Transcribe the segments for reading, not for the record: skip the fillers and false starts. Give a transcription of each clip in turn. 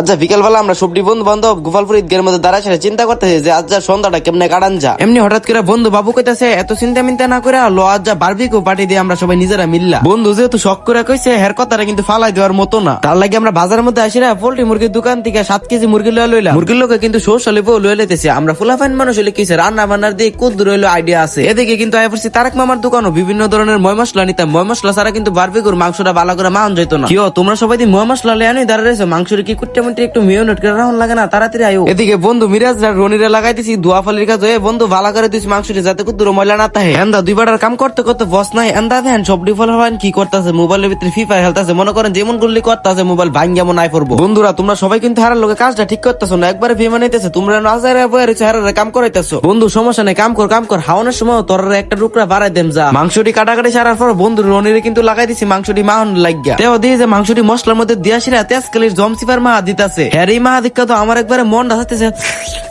আচ্ছা বিকেলবেলা আমরা সবটি বন্ধু বান্ধব গোপালপুর ঈদগাহের মধ্যে দাঁড়ায় সেটা চিন্তা করতেছি যে আজ সন্ধ্যাটা কেমনে কাটান যা। এমনি হঠাৎ করে বন্ধু বাবু কইতাছে এত চিন্তা মিন্তা না করে লো আজ বারবিকিউ পার্টি দিয়ে আমরা সবাই নিজেরা মিললা। বন্ধু যেহেতু শখ করে কইছে হের কথাটা কিন্তু ফালাই দেওয়ার মতো না, তার লাগে আমরা বাজারের মধ্যে আসিরা পোল্ট্রি মুরগির দোকান থেকে 7 কেজি মুরগি লইয়া লইলাম। মুরগির লোকে কিন্তু সৌশালিপও লইয়া লইতেছে। আমরা ফুলাফাইন মানুষ হলে কিসে রান্না বান্নার দিয়ে কুদ্দুর হইলো আইডিয়া আছে। এদিকে কিন্তু আয় পড়ছি তারেক মামার দোকানও বিভিন্ন ধরনের ময় মশলা নিতাম। ময় মশলা ছাড়া কিন্তু বারবিকিউর মাংসটা ভালো করে মান যেত না। কিও তোমরা সবাই দিন ময় মশলা লেয়ানি দাঁড়া রয়েছে, মাংসের কি কুট্টা মুট্টি একটু মিওনেট করে রাখুন লাগে না, তাড়াতাড়ি আয়ো। এদিকে বন্ধু মিরাজ রনিরে লাগাই দিছি দোয়া ফলের কাজ হয়ে বন্ধু ভালো করে দিছি মাংসটি যাতে কুদ্দুর ময়লা না থাকে। এন্দা দুই বাটার কাম করতে করতে বস নাই এন্দা দেন সব ডিফল হবেন কি করতেছে মোবাইলের ভিতরে ফ্রি ফায়ার খেলতেছে, মনে করেন যেমন গুলি করতেছে মোবাইল ভাঙ যেমন নাই পড়বো। বন্ধুরা তোমরা সবাই কিন্তু হারার লোকে কাজটা ঠিক করতেছো না, একবারে ফিমা নিতেছে তোমরা নাজারে বয়ে রয়েছে হারারে কাম করাইতেছো। বন্ধু সমস্যা নেই কাম কর হাওনের সময় তোর একটা টুকরা বাড়াই দেম যা। মাংসটি কাটাকাটি সারার পর বন্ধু রনিরে কিন্তু লাগাই দিছি মাংসটি মাহন লাগিয়া তেও দিয়ে যে মাংসটি মশলার মধ্যে দিয়াছিরা তেজকালির জমসিপার মাহা দিতাছে। হ্যাঁ এই মাহা দীক্ষা তো আমার একবারে মন ডাকতেছে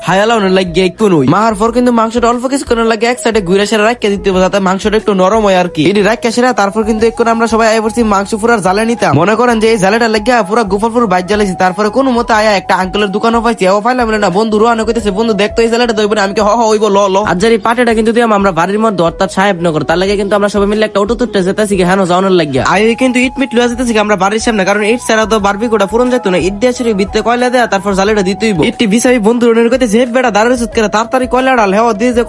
হায়ালাউনের লাগিয়ে একটু নই। মাহার পর কিন্তু মাংসটা অল্প কিছু করে লাগে এক সাইডে ঘুরে সেরা রাখিয়া দিতে হবে যাতে মাংসটা একটু নরম হয় আর কি। এটি রাখিয়া সেরা তারপর কিন্তু একটু আমরা সবাই আয় পড়ছি মাংস পুরার জালে নিতাম। মনে করেন যে এই জালেটা লাগিয়া পুরো গোপালপুর বাইর জ্বালাইছি। তারপরে কোনো মতো আয়া একটা আঙ্কেলের দোকানও পাইছি ও পাইলাম না। বন্ধু রোহানো কইতেছে বন্ধু দেখতো এই জালেটা দইব না, আমি হইব ল। আর যার এই পাটেটা কিন্তু দিলাম আমরা বাড়ির মধ্যে অর্থাৎ সাহেবনগর, তার লাগে কিন্তু আমরা সবাই মিলে একটা অটো তুলতে যেতেছি হেন যাওয়ানোর লাগিয়া। আই কিন্তু ইট মিট লুয়া যেতেছি আমরা বাড়ির সামনে, কারণ ইট ছাড়া তো বারবিকিউটা পুরন যেত না। ইট দিয়ে ছেড়ে ভিতরে কয়লা দেয়া তারপর জালেটা দিতেই ইটটি বিছাই বন্ধু রনির কইতেছে হে বেটা দাঁড়ারে সুত করে তাড়াতাড়ি কয়লা ডাল হেও দিয়ে যে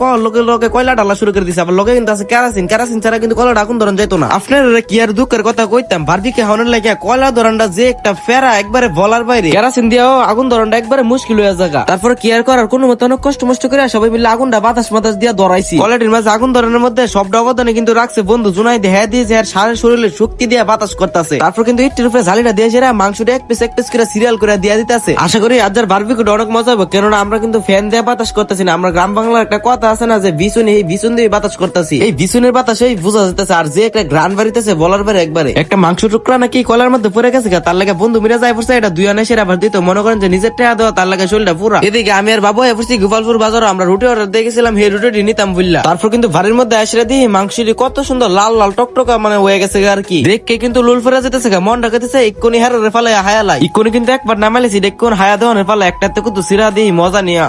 লোকে কয়লা ডালা শুরু করে দিছে। আবার লোকে কিন্তু আছে কেরাসিন ছাড়া কিন্তু কয়লা আগুন ধরন যেত না। আপনার কি আর দুঃখের কথা কইতাম বারবিকিউ হওয়ার লাগিয়া কয়লা ধরনটা যে একটা ফেরা একবারে বলার বাইরে, কেরাসিন দিয়েও আগুন ধরনটা একবারে মুশকিল হয়ে জায়গা। তারপর কি আর করার কোনো মতো অনেক কষ্ট করে সবাই মিলে আগুনটা বাতাস দিয়া ধরাইছি। কয়লাটির মাঝে আগুন ধরনের মধ্যে সব অবদানে কিন্তু রাখছে বন্ধু জুনাই দিয়ে হ্যাঁ দিয়েছে আর সারা শরীরে শক্তি দিয়ে বাতাস করতেছে। তারপর কিন্তু ইটটির উপরে জালিটা দিয়েছে মাংসটা এক পিস করে সিরিয়াল করে দিয়ে দিতেছে। আশা করি আজ বারবিকিউটা অনেক মজা হবে, কেননা আমরা কিন্তু ফ্যান দিয়ে বাতাস করতেছি না। আমরা গ্রাম বাংলার একটা কথা আছে না যে বিছুন, এই বিছুন দিয়ে বাতাস করতেছি। এই বিছুনের বাতাস এই বোঝা যেতেছে আর যে একটা গ্রান বাড়িতেছে বলার পরে একবারে একটা মাংস টুকরা নাকি কলার মধ্যে পড়ে গেছে, তার লাগে বন্ধু মিরা যায় পড়ছে এটা দুই আনে সেরা আবার দিত। মনে করেন যে নিজের টাকা দেওয়া তার লাগে শরীরটা পুরা। এদিকে আমি আর বাবু পড়ছি গোপালপুর বাজার, আমরা রুটি অর্ডার দিয়ে গেছিলাম, সেই রুটি নিতাম বুঝলা। তারপর কিন্তু বাড়ির মধ্যে আসলে দিই মাংসটি কত সুন্দর লাল লাল টকটকা মানে হয়ে গেছে আর কি, দেখকে কিন্তু লুল ফেরা যেতেছে মন ডাকাতেছে ইকোনি হারের ফালে হায়ালাই ইকোনি কিন্তু একবার নামাইছি দেখুন হায়া দেওয়ানের ফালে একটাতে কিন্তু সিরা দিই মজা নিয়ে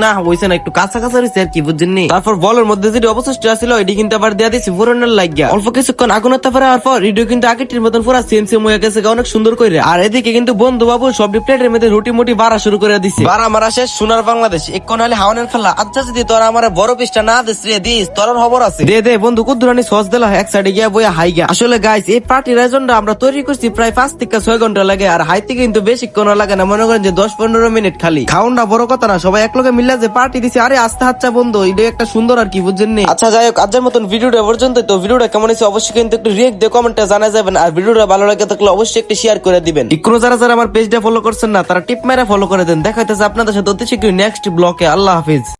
না হইছে না, একটু কাঁচা রয়েছে আর কি বুঝছেন। তারপর বলের মধ্যে যেটি অবশিষ্ট ছিল এটি কিন্তু আবার দেওয়া দিয়েছি পুরনের লাগিয়া। অল্প কিছুক্ষণ আগুনের তারপরে আর পর রেডিও কিন্তু আগেটির মতন পুরা সেম হয়ে গেছে অনেক সুন্দর করে। আর এদিকে কিন্তু বন্ধু বাবু সব প্লেটের মধ্যে রুটি মুটি বাড়া শুরু করে দিচ্ছে। বাড়া মারা শেষ সোনার বাংলাদেশ এক হলে হাওয়ানের ফেলা। আচ্ছা যদি তোরা আমার বড় পিসটা না দিস রে দিস তোর খবর আছে দে বন্ধু কুদ্দুরানি সস দিল এক সাইডে গিয়া বইয়া হাই গিয়া। আসলে গাইস এই পার্টির আয়োজনটা আমরা তৈরি করছি প্রায় 5 থেকে 6 ঘন্টা লাগে, আর হাইতে কিন্তু বেশিক্ষণ লাগে না, মনে করেন যে 10-15 মিনিট খালি। খাওয়ানটা বড় কথা না, সবাই এক লগে মিলে যে পার্টি দিছে আরে আস্তে হাচ্ছা বন্ধু এটা একটা সুন্দর আর কি বুঝছেন। আচ্ছা যাই হোক আজকের মতন ভিডিওটা পর্যন্ত। তো ভিডিওটা কেমন হয়েছে অবশ্যই কিন্তু একটু রিয়েক্ট দিয়ে কমেন্টে জানা যাবেন, আর ভিডিওটা ভালো লাগে থাকলে অবশ্যই একটু শেয়ার করে দিবেন। ইকনো যারা আমার পেজটা ফলো করছেন না তারা টিপ মেরে ফলো করে দেন। দেখা হইতেছে আপনাদের সাথে অতি শীঘ্রই নেক্সট ব্লকে। আল্লাহ হাফিজ।